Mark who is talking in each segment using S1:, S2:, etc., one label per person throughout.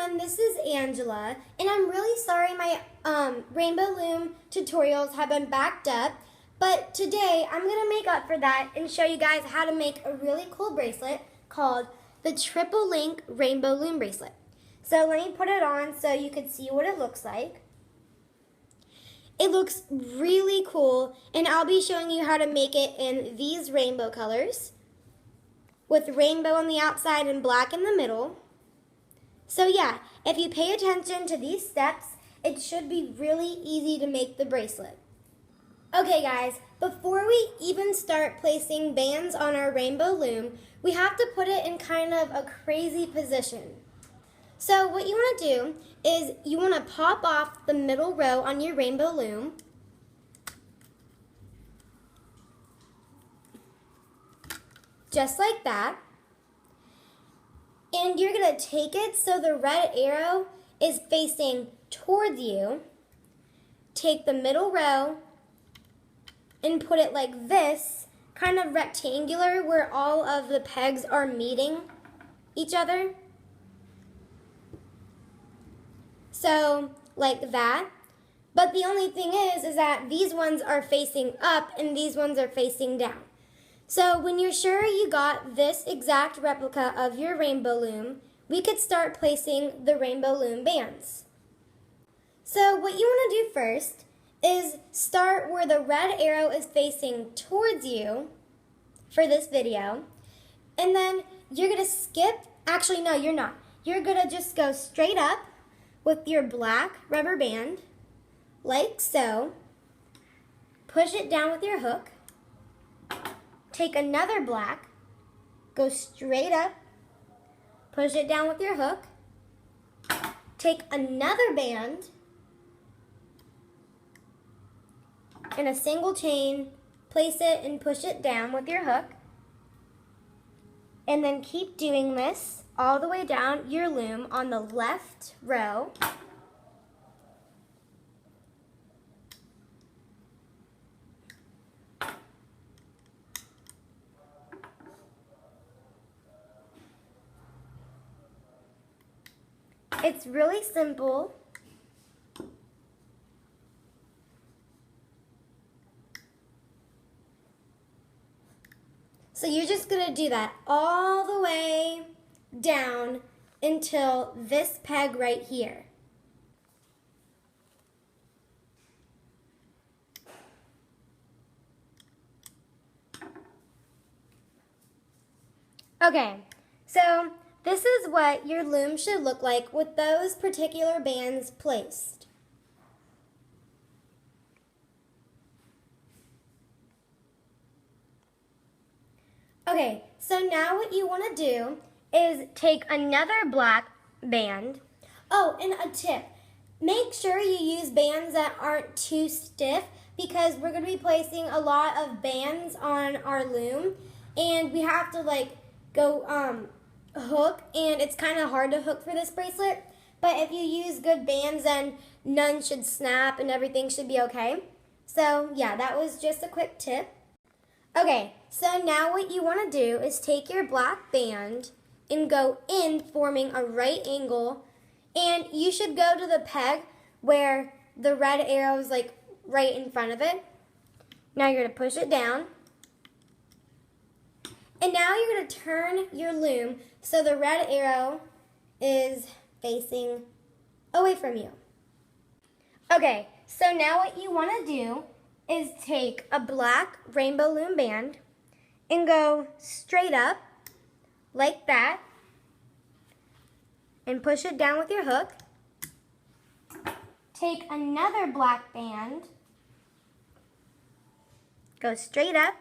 S1: everyone, this is Angela, and I'm really sorry my Rainbow Loom tutorials have been backed up, but today I'm going to make up for that and show you guys how to make a really cool bracelet called the Triple Link Rainbow Loom Bracelet. So let me put it on so you can see what it looks like. It looks really cool, and I'll be showing you how to make it in these rainbow colors with rainbow on the outside and black in the middle. So yeah, if you pay attention to these steps, it should be really easy to make the bracelet. Okay guys, before we even start placing bands on our rainbow loom, we have to put it in kind of a crazy position. So what you want to do is you want to pop off the middle row on your rainbow loom. Just like that. And you're going to take it so the red arrow is facing towards you. Take the middle row and put it like this, kind of rectangular where all of the pegs are meeting each other. So, like that. But the only thing is that these ones are facing up and these ones are facing down. So when you're sure you got this exact replica of your rainbow loom, we could start placing the rainbow loom bands. So what you want to do first is start where the red arrow is facing towards you for this video. And then you're going to skip, actually no, you're not. You're going to just go straight up with your black rubber band, like so. Push it down with your hook. Take another black, go straight up, push it down with your hook, take another band, in a single chain, place it and push it down with your hook, and then keep doing this all the way down your loom on the left row. It's really simple. So you're just going to do that all the way down until this peg right here. Okay, so this is what your loom should look like with those particular bands placed. Okay, so now what you want to do is take another black band. Oh, and a tip. Make sure you use bands that aren't too stiff because we're going to be placing a lot of bands on our loom and we have to go hook, and it's kind of hard to hook for this bracelet, but if you use good bands, then none should snap and everything should be okay. So yeah, that was just a quick tip. Okay, so now what you want to do is take your black band and go in, forming a right angle, and you should go to the peg where the red arrow is like right in front of it. Now you're going to push it down. And now you're going to turn your loom so the red arrow is facing away from you. Okay, so now what you want to do is take a black rainbow loom band and go straight up like that and push it down with your hook. Take another black band, go straight up,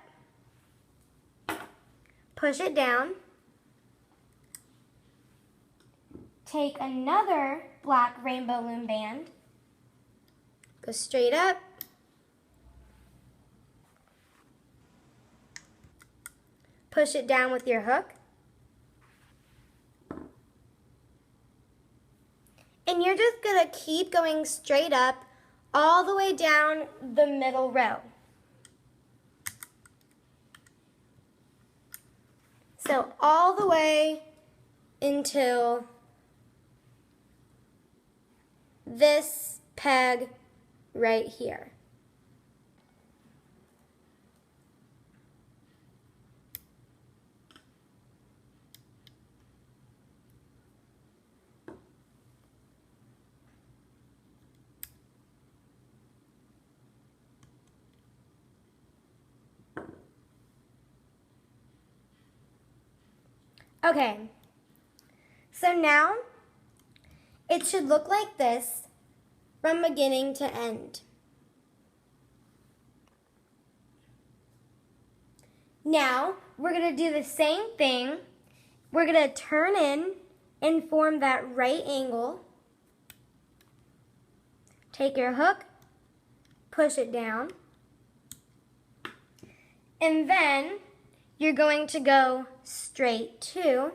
S1: push it down, take another black rainbow loom band, go straight up, push it down with your hook, and you're just going to keep going straight up all the way down the middle row. So all the way until this peg right here. Okay, so now it should look like this from beginning to end. Now we're going to do the same thing. We're going to turn in and form that right angle. Take your hook, push it down, and then you're going to go straight 2.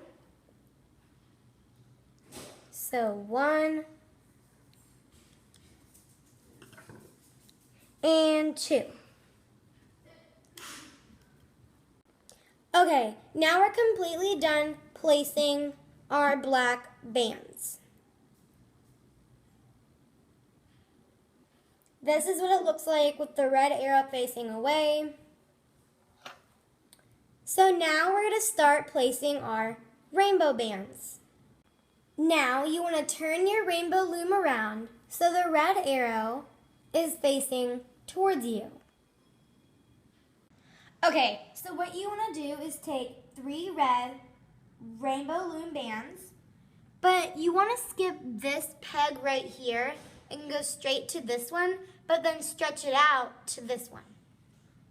S1: So 1 and 2. Okay, now we're completely done placing our black bands. This is what it looks like with the red arrow facing away. So now we're going to start placing our rainbow bands. Now you want to turn your rainbow loom around so the red arrow is facing towards you. Okay, so what you want to do is take 3 red rainbow loom bands, but you want to skip this peg right here and go straight to this one, but then stretch it out to this one.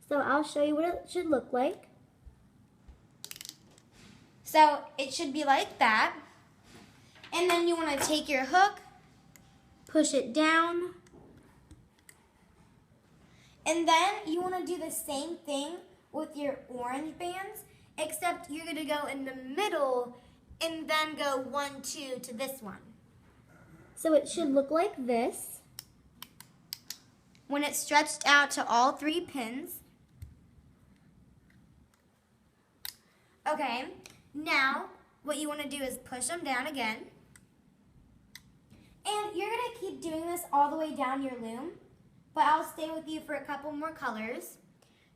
S1: So I'll show you what it should look like. So it should be like that. And then you want to take your hook, push it down, and then you want to do the same thing with your orange bands, except you're going to go in the middle and then go 1, 2 to this one. So it should look like this when it's stretched out to all 3 pins. Okay, now what you want to do is push them down again. And you're going to keep doing this all the way down your loom, but I'll stay with you for a couple more colors.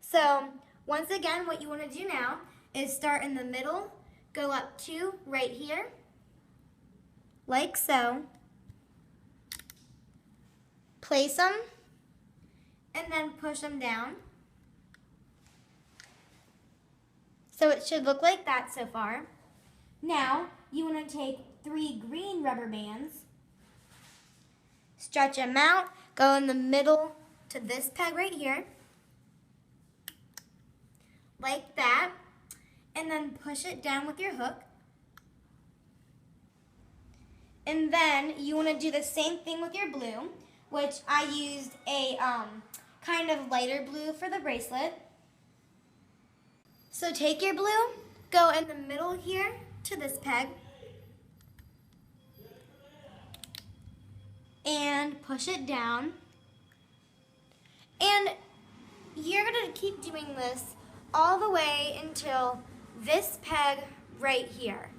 S1: So once again, what you want to do now is start in the middle, go up 2 right here, like so. Place them, and then push them down. So it should look like that so far. Now, you want to take 3 green rubber bands, stretch them out, go in the middle to this peg right here, like that, and then push it down with your hook. And then you want to do the same thing with your blue, which I used a kind of lighter blue for the bracelet. So take your blue, go in the middle here to this peg, and push it down. And you're going to keep doing this all the way until this peg right here.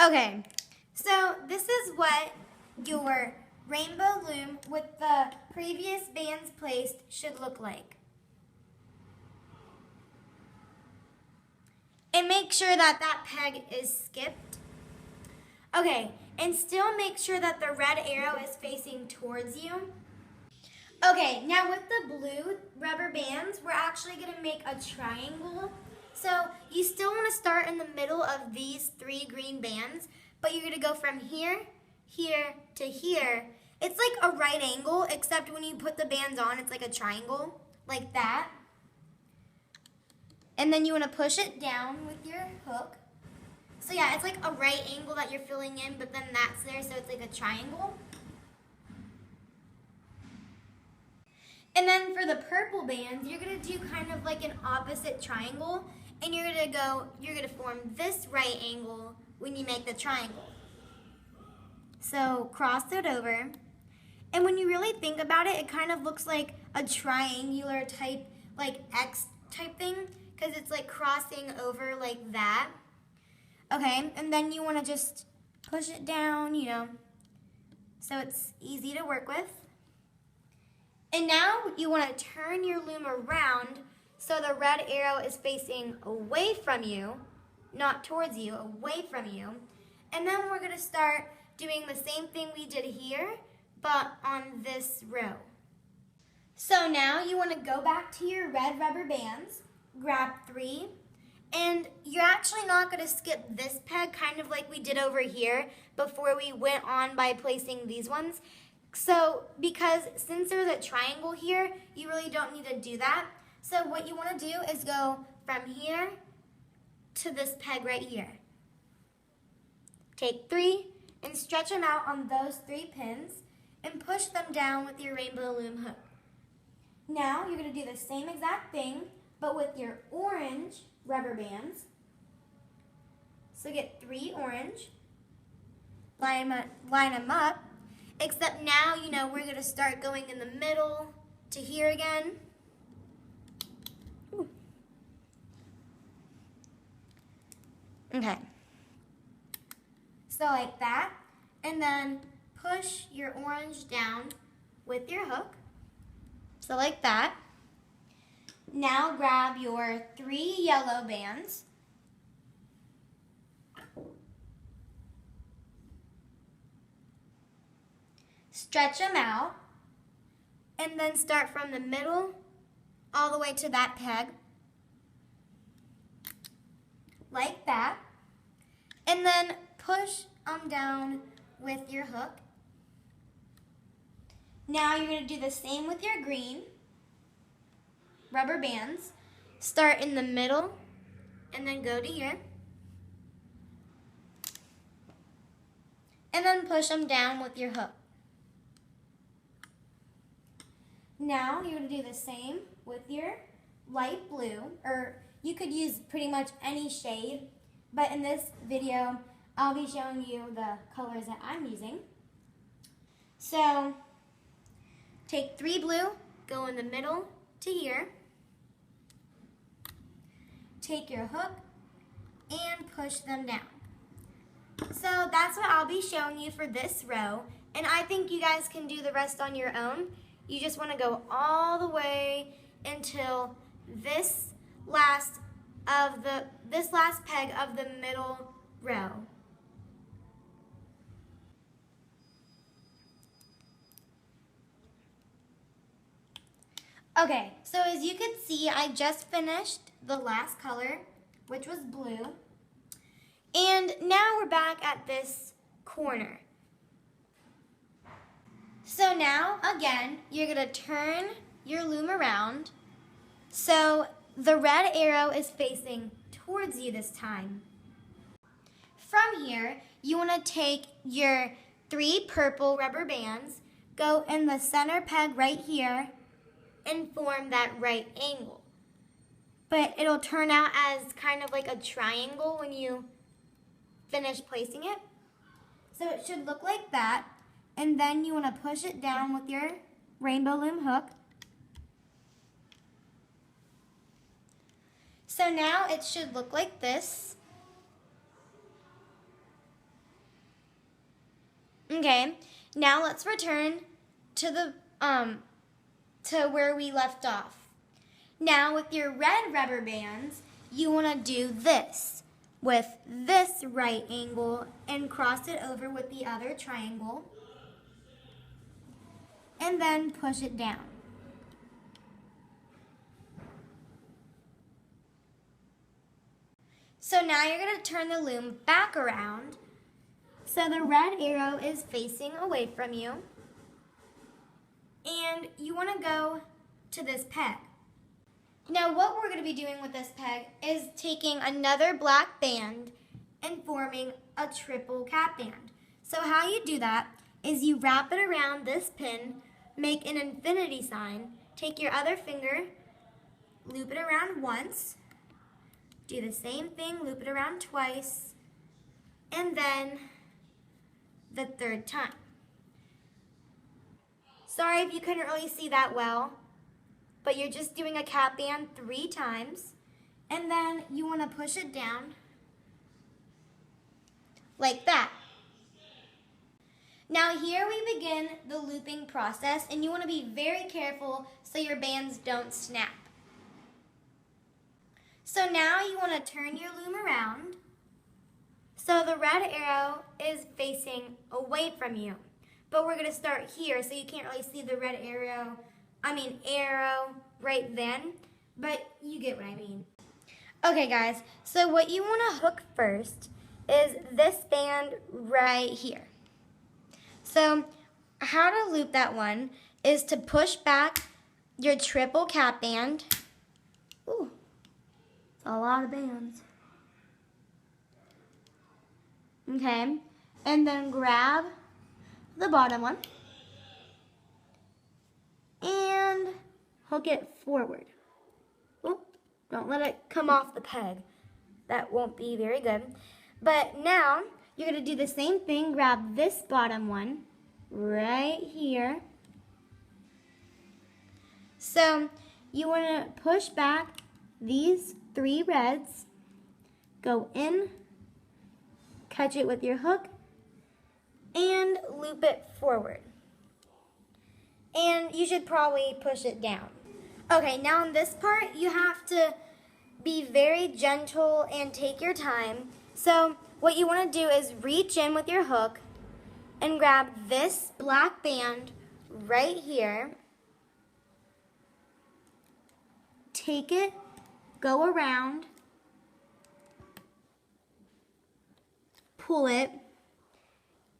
S1: Okay, so this is what your rainbow loom with the previous bands placed should look like. And make sure that that peg is skipped. Okay, and still make sure that the red arrow is facing towards you. Okay, now with the blue rubber bands, we're actually going to make a triangle. So you still want to start in the middle of these 3 green bands, but you're going to go from here, here, to here. It's like a right angle, except when you put the bands on, it's like a triangle, like that. And then you want to push it down with your hook. So yeah, it's like a right angle that you're filling in, but then that's there, so it's like a triangle. And then for the purple bands, you're going to do kind of like an opposite triangle, and you're going to form this right angle when you make the triangle. So cross it over, And when you really think about it, it kind of looks like a triangular type, like X type thing, because it's like crossing over like that. Okay, and then you want to just push it down, you know, so it's easy to work with. And now you want to turn your loom around so the red arrow is facing away from you, not towards you, away from you. And then we're going to start doing the same thing we did here, but on this row. So now you want to go back to your red rubber bands, grab 3, and you're actually not going to skip this peg, kind of like we did over here before we went on by placing these ones. So because since there's a triangle here, you really don't need to do that. So what you want to do is go from here to this peg right here. Take 3 and stretch them out on those 3 pins and push them down with your rainbow loom hook. Now you're going to do the same exact thing, but with your orange rubber bands. So get 3 orange, line them up, except now, you know, we're going to start going in the middle to here again. Ooh. Okay. So like that, and then push your orange down with your hook. So like that. Now grab your 3 yellow bands. Stretch them out, and then start from the middle all the way to that peg, like that, and then push them down with your hook. Now you're going to do the same with your green rubber bands. Start in the middle, and then go to here, and then push them down with your hook. Now you're going to do the same with your light blue, or you could use pretty much any shade, but in this video, I'll be showing you the colors that I'm using. So, take 3 blue, go in the middle to here, take your hook, and push them down. So that's what I'll be showing you for this row, and I think you guys can do the rest on your own. You just want to go all the way until this last peg of the middle row. Okay, so as you can see, I just finished the last color, which was blue. And now we're back at this corner. So now, again, you're going to turn your loom around so the red arrow is facing towards you this time. From here, you want to take your 3 purple rubber bands, go in the center peg right here, and form that right angle. But it'll turn out as kind of like a triangle when you finish placing it. So it should look like that. And then you want to push it down with your rainbow loom hook. So now it should look like this. Okay, now let's return to the to where we left off. Now with your red rubber bands, you want to do this with this right angle and cross it over with the other triangle. And then push it down. So now you're going to turn the loom back around so the red arrow is facing away from you. And you want to go to this peg. Now what we're going to be doing with this peg is taking another black band and forming a triple cap band. So how you do that is you wrap it around this pin, make an infinity sign, take your other finger, loop it around once, do the same thing, loop it around twice, and then the third time. Sorry if you couldn't really see that well, but you're just doing a cap band 3 times, and then you want to push it down like that. Now here we begin the looping process, and you want to be very careful so your bands don't snap. So now you want to turn your loom around so the red arrow is facing away from you. But we're going to start here, so you can't really see the red arrow right then, but you get what I mean. Okay guys, so what you want to hook first is this band right here. So how to loop that one is to push back your triple cap band. Ooh, it's a lot of bands. Okay, and then grab the bottom one and hook it forward. Ooh, don't let it come off the peg. That won't be very good. But now you're going to do the same thing. Grab this bottom one right here. So you want to push back these 3 reds, go in, catch it with your hook, and loop it forward. And you should probably push it down. Okay, now in this part, you have to be very gentle and take your time. So what you want to do is reach in with your hook and grab this black band right here. Take it, go around, pull it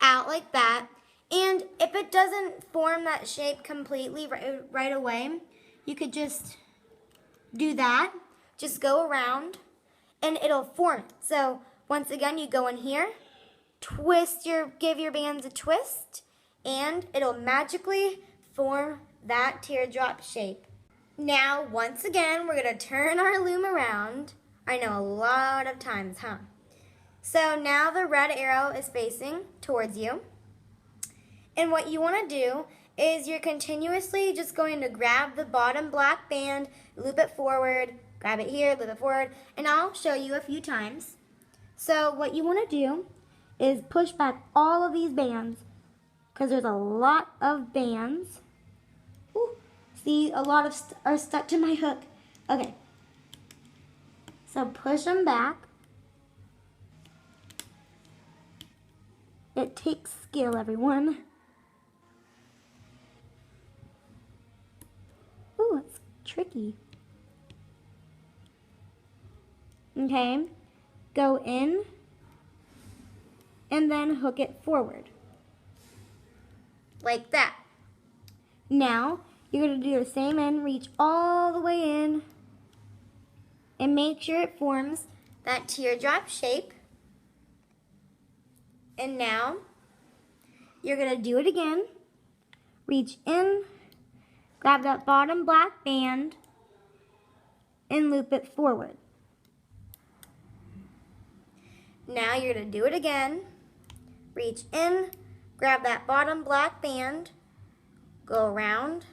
S1: out like that. And if it doesn't form that shape completely right away, you could just do that. Just go around and it'll form it. So once again, you go in here, give your bands a twist, and it'll magically form that teardrop shape. Now, once again, we're gonna turn our loom around. I know, a lot of times, huh? So now the red arrow is facing towards you. And what you want to do is you're continuously just going to grab the bottom black band, loop it forward, grab it here, loop it forward, and I'll show you a few times. So what you want to do is push back all of these bands because there's a lot of bands. Ooh, see, a lot of are stuck to my hook. Okay, so push them back. It takes skill, everyone. Ooh, it's tricky. Okay, go in and then hook it forward. Like that. Now, you're going to do the same end, reach all the way in, and make sure it forms that teardrop shape. And now, you're going to do it again. Reach in, grab that bottom black band, and loop it forward. Now you're going to do it again. Reach in, grab that bottom black band, go around,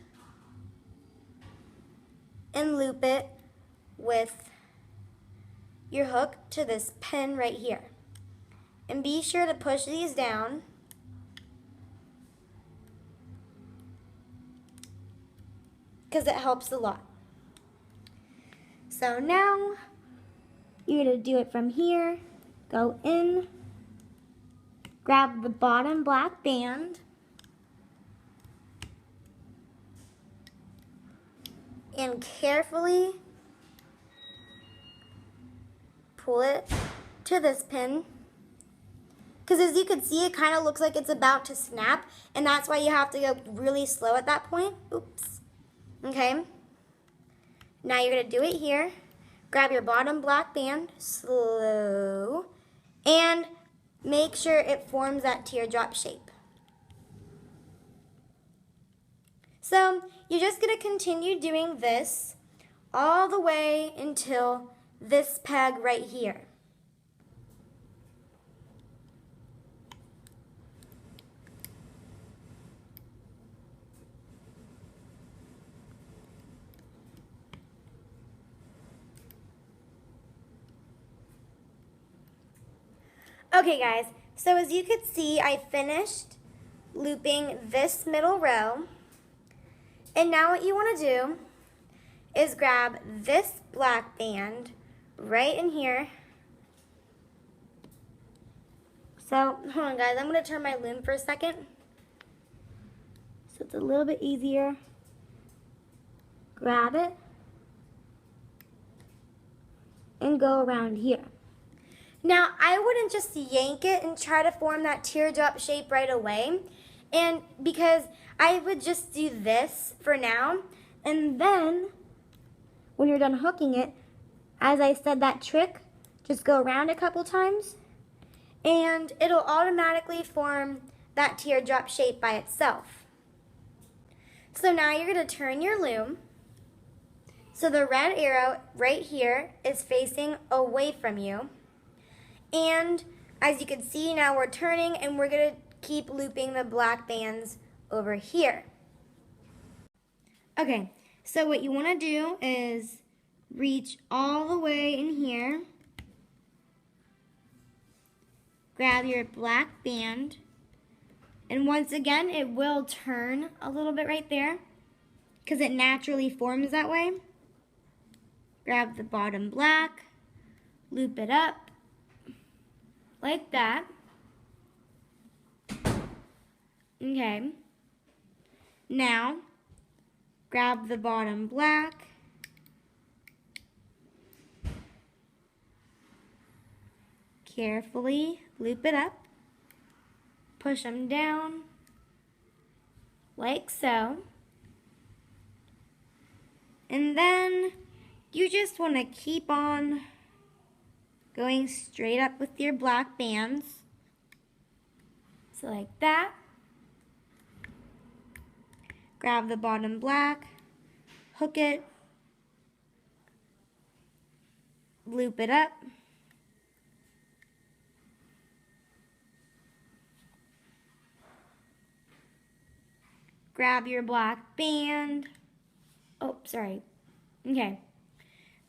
S1: and loop it with your hook to this pin right here. And be sure to push these down. Because it helps a lot. So now, you're going to do it from here. Go in, grab the bottom black band, and carefully pull it to this pin. Because as you can see, it kind of looks like it's about to snap, and that's why you have to go really slow at that point. Oops. Okay. Now you're going to do it here. Grab your bottom black band, slow, and make sure it forms that teardrop shape. So you're just going to continue doing this all the way until this peg right here. Okay guys, so as you can see, I finished looping this middle row. And now what you want to do is grab this black band right in here. So, hold on guys, I'm going to turn my loom for a second. So it's a little bit easier. Grab it and go around here. Now, I wouldn't just yank it and try to form that teardrop shape right away. And because I would just do this for now. And then, when you're done hooking it, as I said, that trick, just go around a couple times. And it'll automatically form that teardrop shape by itself. So now you're going to turn your loom. So the red arrow right here is facing away from you. And as you can see, now we're turning and we're going to keep looping the black bands over here. Okay, so what you want to do is reach all the way in here. Grab your black band. And once again, it will turn a little bit right there because it naturally forms that way. Grab the bottom black, loop it up like that. Okay. Now, grab the bottom black, carefully loop it up, push them down like so. And then you just want to keep on going straight up with your black bands. So like that. Grab the bottom black, hook it, loop it up. Grab your black band. Oh, sorry. Okay.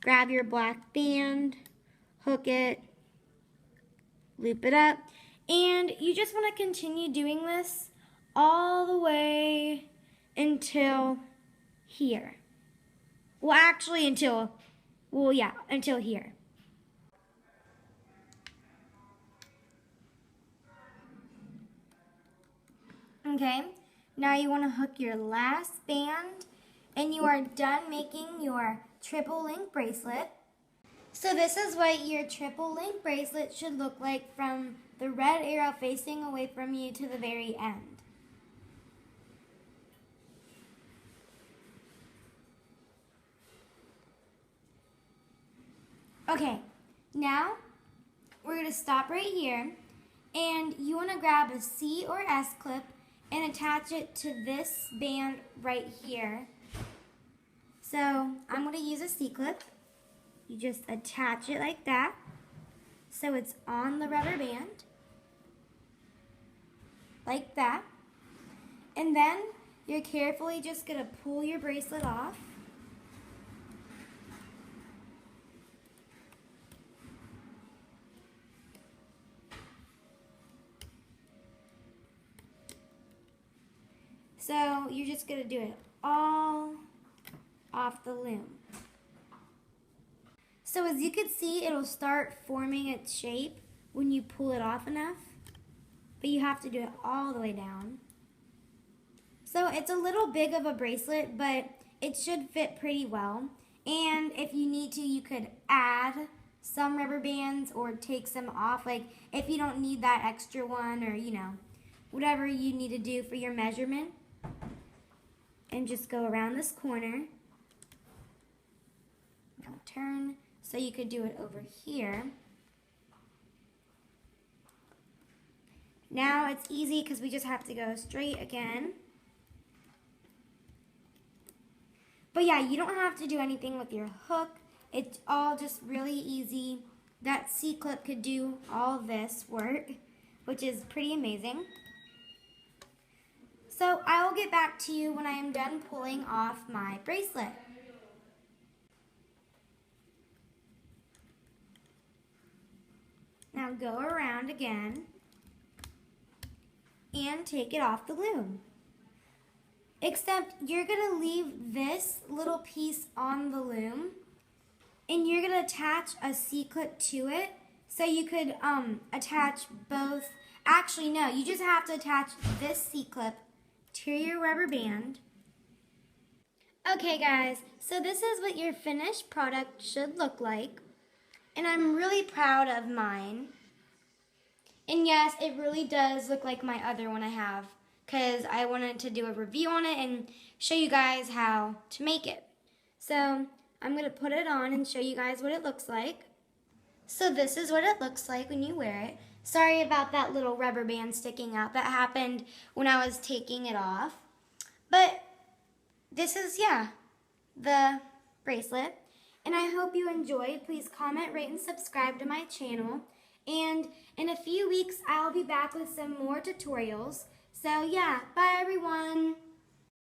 S1: Grab your black band, hook it, loop it up, and you just want to continue doing this all the way until here. Well, actually until here. Okay, now you want to hook your last band and you are done making your triple link bracelet. So this is what your triple link bracelet should look like from the red arrow facing away from you to the very end. Okay, now we're going to stop right here and you want to grab a C or S clip and attach it to this band right here. So I'm going to use a C clip. You just attach it like that so it's on the rubber band, like that. And then you're carefully just going to pull your bracelet off. So you're just going to do it all off the loom. So as you can see, it'll start forming its shape when you pull it off enough, but you have to do it all the way down. So it's a little big of a bracelet, but it should fit pretty well. And if you need to, you could add some rubber bands or take some off, like if you don't need that extra one, or whatever you need to do for your measurement. And just go around this corner. Now turn, so you could do it over here. Now it's easy because we just have to go straight again. But yeah, you don't have to do anything with your hook. It's all just really easy. That C-clip could do all this work, which is pretty amazing. So I will get back to you when I am done pulling off my bracelet. Now go around again and take it off the loom. Except you're going to leave this little piece on the loom and you're going to attach a C-clip to it. So you could attach both. Actually, no, you just have to attach this C-clip to your rubber band. Okay guys, so this is what your finished product should look like. And I'm really proud of mine. And yes, it really does look like my other one I have, because I wanted to do a review on it and show you guys how to make it. So I'm going to put it on and show you guys what it looks like. So this is what it looks like when you wear it. Sorry about that little rubber band sticking out. That happened when I was taking it off. But this is, yeah, the bracelet. And I hope you enjoyed. Please comment, rate, and subscribe to my channel. And in a few weeks, I'll be back with some more tutorials. So yeah, bye everyone.